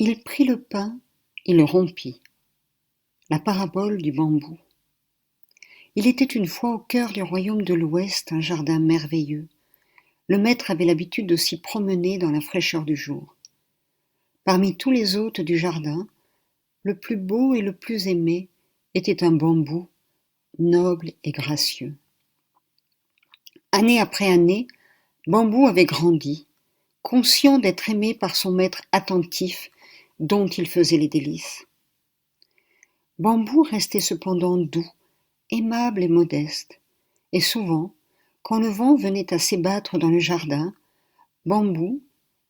Il prit le pain et le rompit. La parabole du bambou. Il était une fois au cœur du royaume de l'Ouest un jardin merveilleux. Le maître avait l'habitude de s'y promener dans la fraîcheur du jour. Parmi tous les hôtes du jardin, le plus beau et le plus aimé était un bambou, noble et gracieux. Année après année, Bambou avait grandi, conscient d'être aimé par son maître attentif dont il faisait les délices. Bambou restait cependant doux, aimable et modeste, et souvent, quand le vent venait à s'ébattre dans le jardin, Bambou,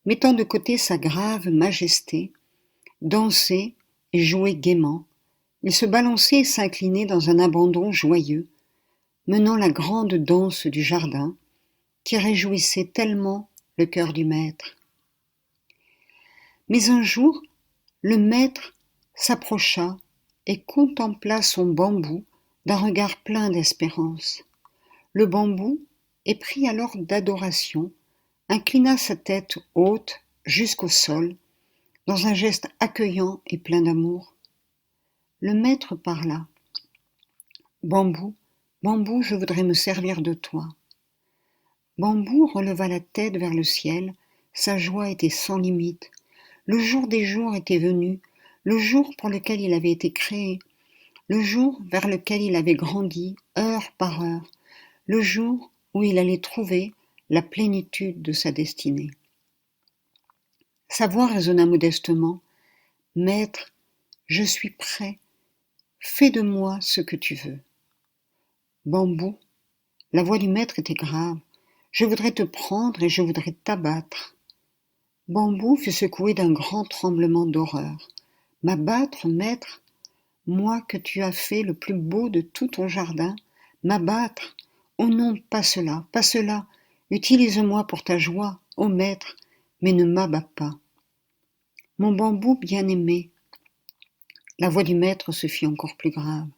mettant de côté sa grave majesté, dansait et jouait gaiement. Il se balançait et s'inclinait dans un abandon joyeux, menant la grande danse du jardin, qui réjouissait tellement le cœur du maître. Mais un jour, le maître s'approcha et contempla son bambou d'un regard plein d'espérance. Le bambou, épris alors d'adoration, inclina sa tête haute jusqu'au sol, dans un geste accueillant et plein d'amour. Le maître parla. Bambou, bambou, je voudrais me servir de toi. Bambou releva la tête vers le ciel, sa joie était sans limite. Le jour des jours était venu, le jour pour lequel il avait été créé, le jour vers lequel il avait grandi, heure par heure, le jour où il allait trouver la plénitude de sa destinée. Sa voix résonna modestement. Maître, je suis prêt, fais de moi ce que tu veux. Bambou, la voix du maître était grave. Je voudrais te prendre et je voudrais t'abattre. Bambou fut secoué d'un grand tremblement d'horreur. M'abattre, maître, moi que tu as fait le plus beau de tout ton jardin, m'abattre? Oh non, pas cela, pas cela. Utilise-moi pour ta joie, ô maître, mais ne m'abats pas. Mon bambou bien-aimé, la voix du maître se fit encore plus grave.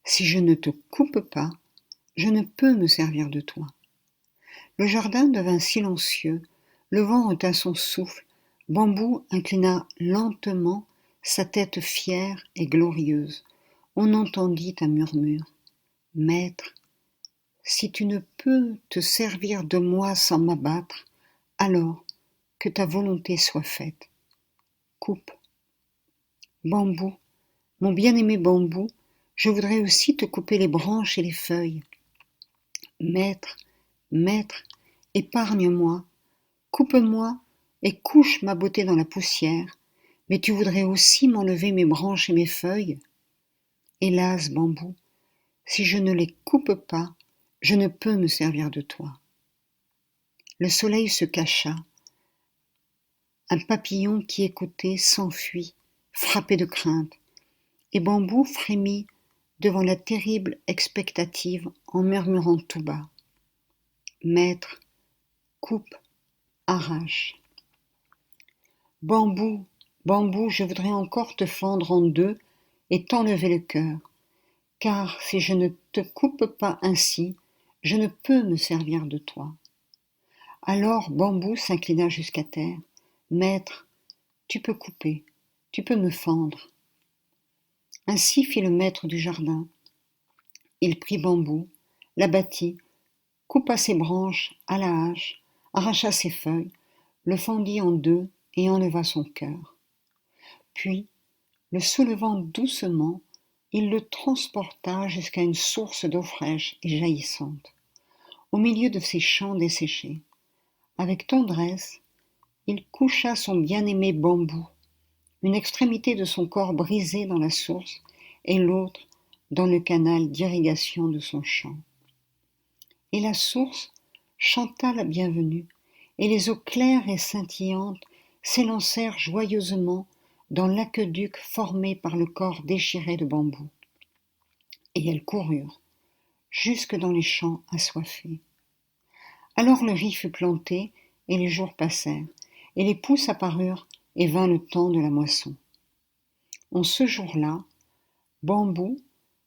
Si je ne te coupe pas, je ne peux me servir de toi. Le jardin devint silencieux, le vent retint son souffle, Bambou inclina lentement sa tête fière et glorieuse. On entendit un murmure. Maître, si tu ne peux te servir de moi sans m'abattre, alors que ta volonté soit faite. Coupe. Bambou, mon bien-aimé bambou, je voudrais aussi te couper les branches et les feuilles. Maître, maître, épargne-moi, coupe-moi et couche ma beauté dans la poussière, mais tu voudrais aussi m'enlever mes branches et mes feuilles. Hélas, bambou, si je ne les coupe pas, je ne peux me servir de toi. Le soleil se cacha. Un papillon qui écoutait s'enfuit, frappé de crainte, et Bambou frémit devant la terrible expectative en murmurant tout bas. Maître, coupe, arrache. Bambou, bambou, je voudrais encore te fendre en deux et t'enlever le cœur, car si je ne te coupe pas ainsi, je ne peux me servir de toi. Alors Bambou s'inclina jusqu'à terre. Maître, tu peux couper, tu peux me fendre. Ainsi fit le maître du jardin. Il prit Bambou, l'abattit, coupa ses branches à la hache, arracha ses feuilles, le fendit en deux et enleva son cœur. Puis, le soulevant doucement, il le transporta jusqu'à une source d'eau fraîche et jaillissante, au milieu de ses champs desséchés. Avec tendresse, il coucha son bien-aimé Bambou, une extrémité de son corps brisée dans la source et l'autre dans le canal d'irrigation de son champ. Et la source chanta la bienvenue, et les eaux claires et scintillantes s'élancèrent joyeusement dans l'aqueduc formé par le corps déchiré de Bambou. Et elles coururent jusque dans les champs assoiffés. Alors le riz fut planté, et les jours passèrent, et les pousses apparurent, et vint le temps de la moisson. En ce jour-là, Bambou,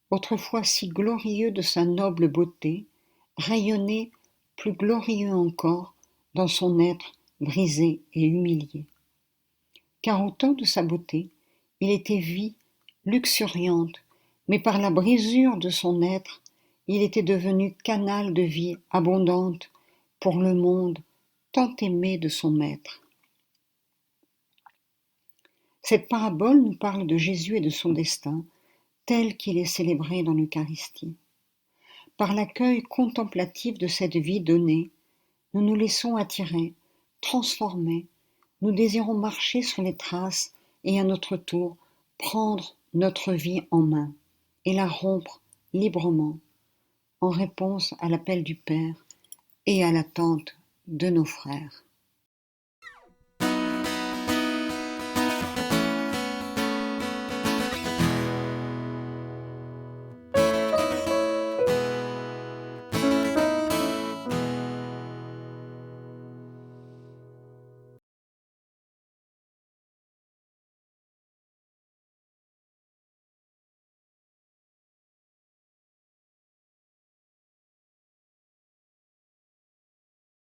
autrefois si glorieux de sa noble beauté, rayonnait plus glorieux encore dans son être brisé et humilié. car au temps de sa beauté, il était vie luxuriante, mais par la brisure de son être, il était devenu canal de vie abondante pour le monde tant aimé de son maître. Cette parabole nous parle de Jésus et de son destin, tel qu'il est célébré dans l'Eucharistie. Par l'accueil contemplatif de cette vie donnée, nous nous laissons attirer, transformer, nous désirons marcher sur les traces et à notre tour prendre notre vie en main et la rompre librement, en réponse à l'appel du Père et à l'attente de nos frères.